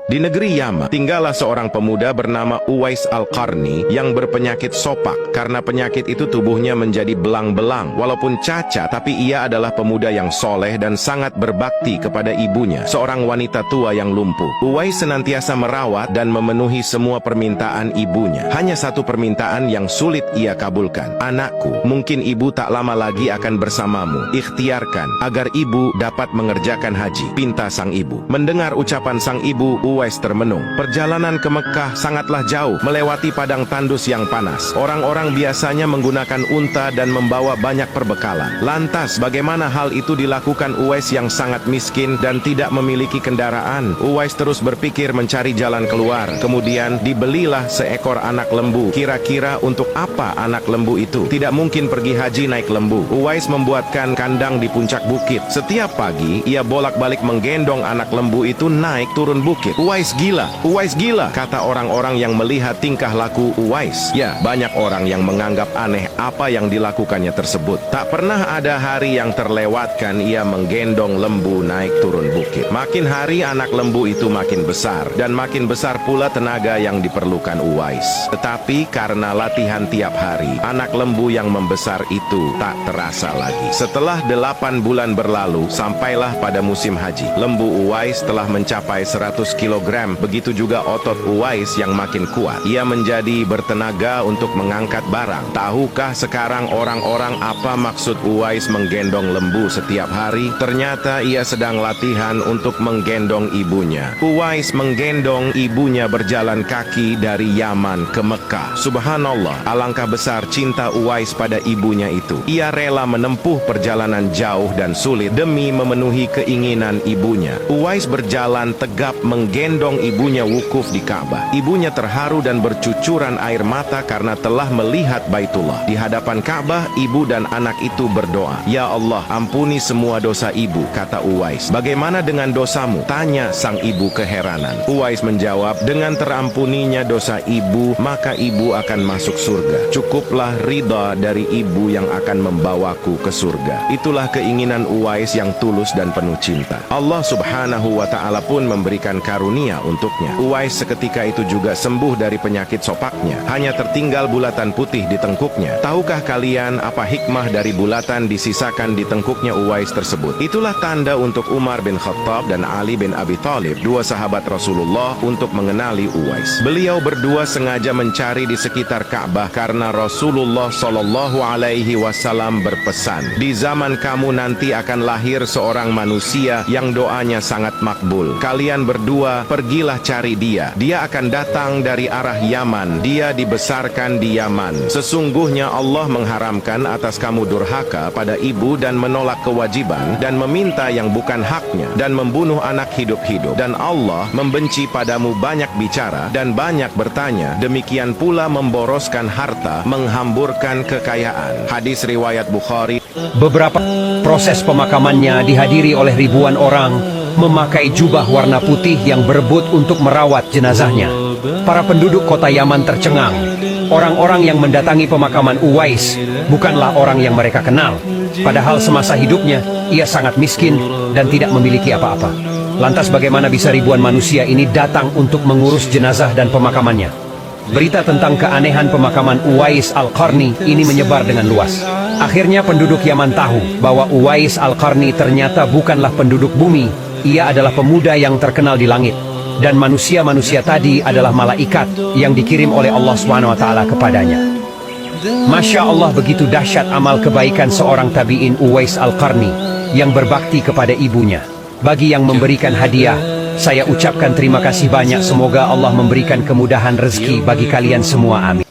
Di negeri Yaman, tinggallah seorang pemuda bernama Uwais Al-Qarni yang berpenyakit sopak. Karena penyakit itu tubuhnya menjadi belang-belang. Walaupun cacat, tapi ia adalah pemuda yang soleh dan sangat berbakti kepada ibunya, seorang wanita tua yang lumpuh. Uwais senantiasa merawat dan memenuhi semua permintaan ibunya. Hanya satu permintaan yang sulit ia kabulkan. "Anakku, mungkin ibu tak lama lagi akan bersamamu. Ikhtiarkan agar ibu dapat mengerjakan haji," pinta sang ibu. Mendengar ucapan sang ibu, Uwais termenung. Perjalanan ke Mekah sangatlah jauh, melewati padang tandus yang panas. Orang-orang biasanya menggunakan unta dan membawa banyak perbekalan. Lantas, bagaimana hal itu dilakukan Uwais yang sangat miskin dan tidak memiliki kendaraan? Uwais terus berpikir mencari jalan keluar. Kemudian, dibelilah seekor anak lembu. Kira-kira untuk apa anak lembu itu? Tidak mungkin pergi haji naik lembu. Uwais membuatkan kandang di puncak bukit. Setiap pagi, ia bolak-balik menggendong anak lembu itu naik turun bukit. "Uwais gila, Uwais gila," kata orang-orang yang melihat tingkah laku Uwais. Ya, banyak orang yang menganggap aneh apa yang dilakukannya tersebut. Tak pernah ada hari yang terlewatkan ia menggendong lembu naik turun bukit. Makin hari anak lembu itu makin besar, dan makin besar pula tenaga yang diperlukan Uwais. Tetapi karena latihan tiap hari, anak lembu yang membesar itu tak terasa lagi. Setelah 8 bulan berlalu, sampailah pada musim haji. Lembu Uwais telah mencapai 100 kilogram. Begitu juga otot Uwais yang makin kuat. Ia menjadi bertenaga untuk mengangkat barang. Tahukah sekarang orang-orang apa maksud Uwais menggendong lembu setiap hari? Ternyata ia sedang latihan untuk menggendong ibunya. Uwais menggendong ibunya berjalan kaki dari Yaman ke Mekah. Subhanallah, alangkah besar cinta Uwais pada ibunya itu. Ia rela menempuh perjalanan jauh dan sulit demi memenuhi keinginan ibunya. Uwais berjalan tegap menggendong ibunya wukuf di Ka'bah. Ibunya terharu dan bercucuran air mata karena telah melihat Baitullah. Di hadapan Ka'bah, ibu dan anak itu berdoa, "Ya Allah, ampuni semua dosa ibu," kata Uwais. "Bagaimana dengan dosamu?" tanya sang ibu keheranan. Uwais menjawab, "Dengan terampuninya dosa ibu, maka ibu akan masuk surga. Cukuplah ridha dari ibu yang akan membawaku ke surga." Itulah keinginan Uwais yang tulus dan penuh cinta. Allah Subhanahu wa ta'ala pun memberikan karunia untuknya. Uwais seketika itu juga sembuh dari penyakit sopaknya. Hanya tertinggal bulatan putih di tengkuknya. Tahukah kalian apa hikmah dari bulatan disisakan di tengkuknya Uwais tersebut? Itulah tanda untuk Umar bin Khattab dan Ali bin Abi Thalib, dua sahabat Rasulullah, untuk mengenali Uwais. Beliau berdua sengaja mencari di sekitar Ka'bah karena Rasulullah Shallallahu Alaihi Wasallam berpesan, "Di zaman kamu nanti akan lahir seorang manusia yang doanya sangat makbul. Kalian berdua pergilah cari dia. Dia akan datang dari arah Yaman. Dia dibesarkan di Yaman. Sesungguhnya Allah mengharamkan atas kamu durhaka pada ibu dan menolak kewajiban dan meminta yang bukan haknya dan membunuh anak hidup-hidup. Dan Allah membenci padamu banyak bicara dan banyak bertanya. Demikian pula memboroskan harta, menghamburkan kekayaan." Hadis riwayat Bukhari. Beberapa proses pemakamannya dihadiri oleh ribuan orang memakai jubah warna putih yang berebut untuk merawat jenazahnya. Para penduduk kota Yaman tercengang. Orang-orang yang mendatangi pemakaman Uwais bukanlah orang yang mereka kenal. Padahal semasa hidupnya ia sangat miskin dan tidak memiliki apa-apa. Lantas bagaimana bisa ribuan manusia ini datang untuk mengurus jenazah dan pemakamannya? Berita tentang keanehan pemakaman Uwais Al-Qarni ini menyebar dengan luas. Akhirnya penduduk Yaman tahu bahwa Uwais Al-Qarni ternyata bukanlah penduduk bumi. Ia adalah pemuda yang terkenal di langit. Dan manusia-manusia tadi adalah malaikat yang dikirim oleh Allah SWT kepadanya. Masya Allah, begitu dahsyat amal kebaikan seorang tabi'in Uwais Al-Qarni yang berbakti kepada ibunya. Bagi yang memberikan hadiah, saya ucapkan terima kasih banyak. Semoga Allah memberikan kemudahan rezeki bagi kalian semua. Amin.